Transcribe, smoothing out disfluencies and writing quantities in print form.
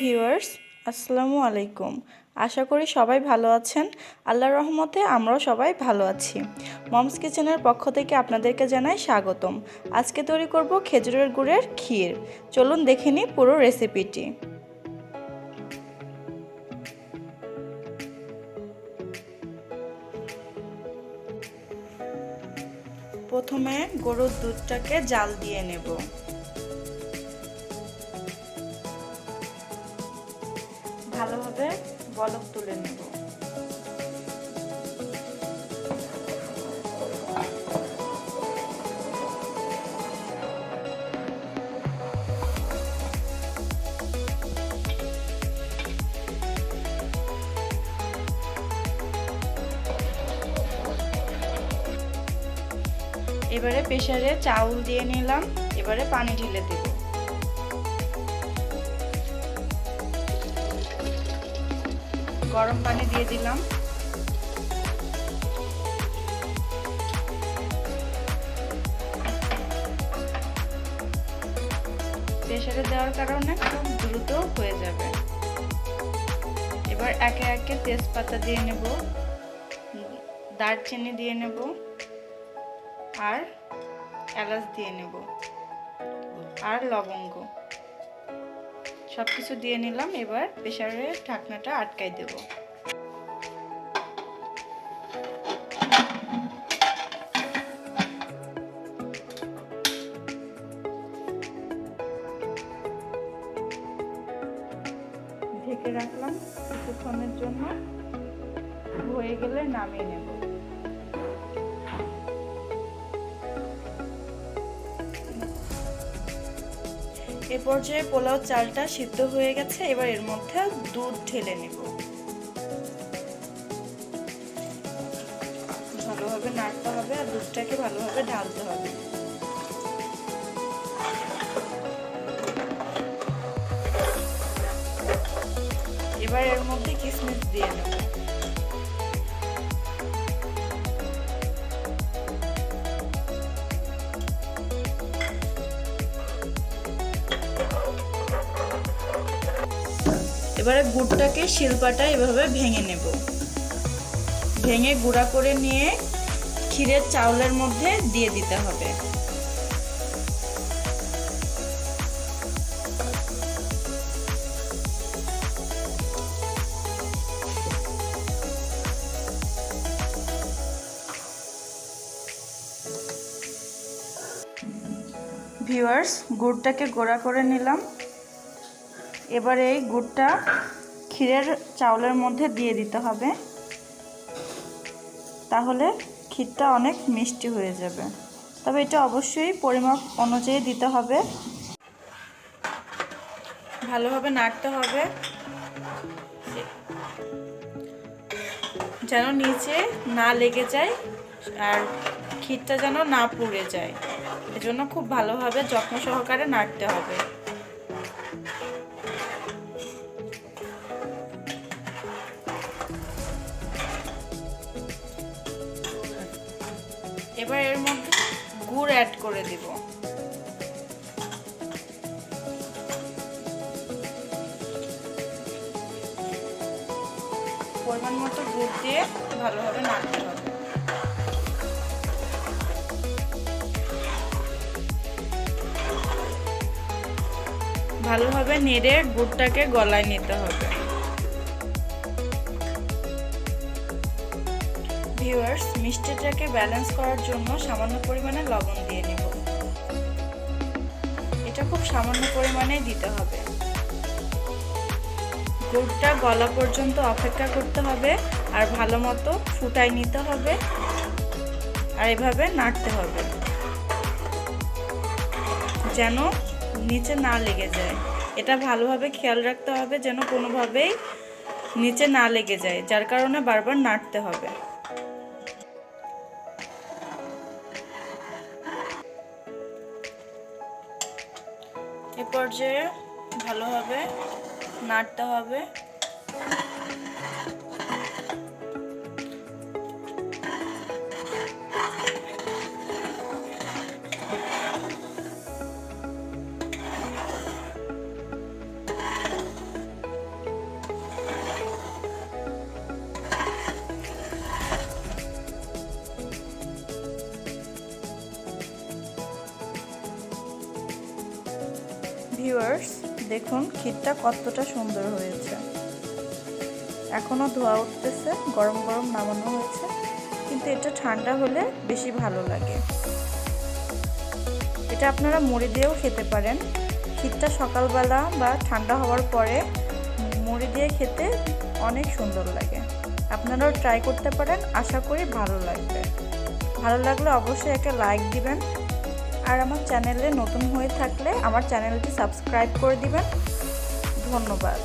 Viewers, আসসালামু আলাইকুম। আশা করি সবাই ভালো আছেন। আল্লাহর রহমতে আমরাও সবাই ভালো আছি। মমস কিচেনের পক্ষ থেকে আপনাদেরকে জানাই স্বাগতম। আজকে তৈরি করব খেজুরের গুড়ের ক্ষীর। চলুন দেখে নিই পুরো রেসিপিটি। প্রথমে গরুর দুধটাকে জাল দিয়ে নেব। ভালোভাবে বলক তুলে নেব। এবারে প্রেসারে চাউল দিয়ে নিলাম। এবারে পানি ঢেলে দেব। গরম পানি দিয়ে দিলাম। প্রেসারে দেওয়ার কারণে খুব দ্রুত হয়ে যাবে। এবার একে একে তেজপাতা দিয়ে নেব, দারচিনি দিয়ে নেব আর এলাচ দিয়ে নেব আর লবঙ্গ, সবকিছু দিয়ে নিলাম। এবার প্রেসারের ঢাকনাটা আটকাই দেব। ঢেকে রাখলাম কিছুক্ষণের জন্য। হয়ে গেলে নামিয়ে নেব। এ পর্যায়ে পোলাও চালটা সিদ্ধ হয়ে গেছে। এবার এর মধ্যে দুধ ঢেলে নেব। ভালোভাবে নাড়তে হবে আর দুধটাকে ভালোভাবে ঢালতে হবে। এবার এর মধ্যে কিশমিশ দিয়ে নেব। এবারে গুড়টাকে শিলপাটায় এভাবে ভেঙে নেব। ভেঙে গুঁড়া করে নিয়ে ক্ষীরের চাউলের মধ্যে দিয়ে দিতে হবে। ভিউয়ার্স, গুড়টাকে গুঁড়া করে নিলাম। এবার এই গুড়টা ক্ষীরের চাউলের মধ্যে দিয়ে দিতে হবে, তাহলে ক্ষীরটা অনেক মিষ্টি হয়ে যাবে। তবে এটা অবশ্যই পরিমাপ অনুযায়ী দিতে হবে। ভালোভাবে নাড়তে হবে যেন নিচে না লেগে যায় আর ক্ষীরটা যেন না পুড়ে যায়। এজন্য খুব ভালোভাবে যত্ন সহকারে নাড়তে হবে। এবার এর মধ্যে গুড় অ্যাড করে দিব। পরিমাণ মতো গুড় দিয়ে ভালোভাবে নাড়তে হবে। ভালোভাবে নেড়ে গুড়টাকে গলায় নিতে হবে। ভিউয়ার্স, মিষ্টিটাকে ব্যালেন্স করার জন্য সামান্য পরিমাণে লবণ দিয়ে নেব। এটা খুব সামান্য পরিমাণেই দিতে হবে। গুড়টা গলা পর্যন্ত অপেক্ষা করতে হবে আর ভালো মতো ফুটাই নিতে হবে আর এভাবে নাড়তে হবে যেন নিচে না লেগে যায়। এটা ভালোভাবে খেয়াল রাখতে হবে যেন কোনোভাবেই নিচে না লেগে যায়, যার কারণে বারবার নাড়তে হবে। এ পর্যায়ে ভালোভাবে নাড়তে হবে। ভিউয়ার্স, দেখুন ক্ষীরটা কতটা সুন্দর হয়েছে। এখনও ধোয়া উঠতেছে, গরম গরম নামানো হয়েছে, কিন্তু এটা ঠান্ডা হলে বেশি ভালো লাগে। এটা আপনারা মুড়ি দিয়েও খেতে পারেন। ক্ষীরটা সকালবেলা বা ঠান্ডা হওয়ার পরে মুড়ি দিয়ে খেতে অনেক সুন্দর লাগে। আপনারাও ট্রাই করতে পারেন, আশা করি ভালো লাগবে। ভালো লাগলে অবশ্যই একটা লাইক দিবেন, আর আমার চ্যানেলে নতুন হয়ে থাকলে আমার চ্যানেলটি সাবস্ক্রাইব করে দিবেন। ধন্যবাদ।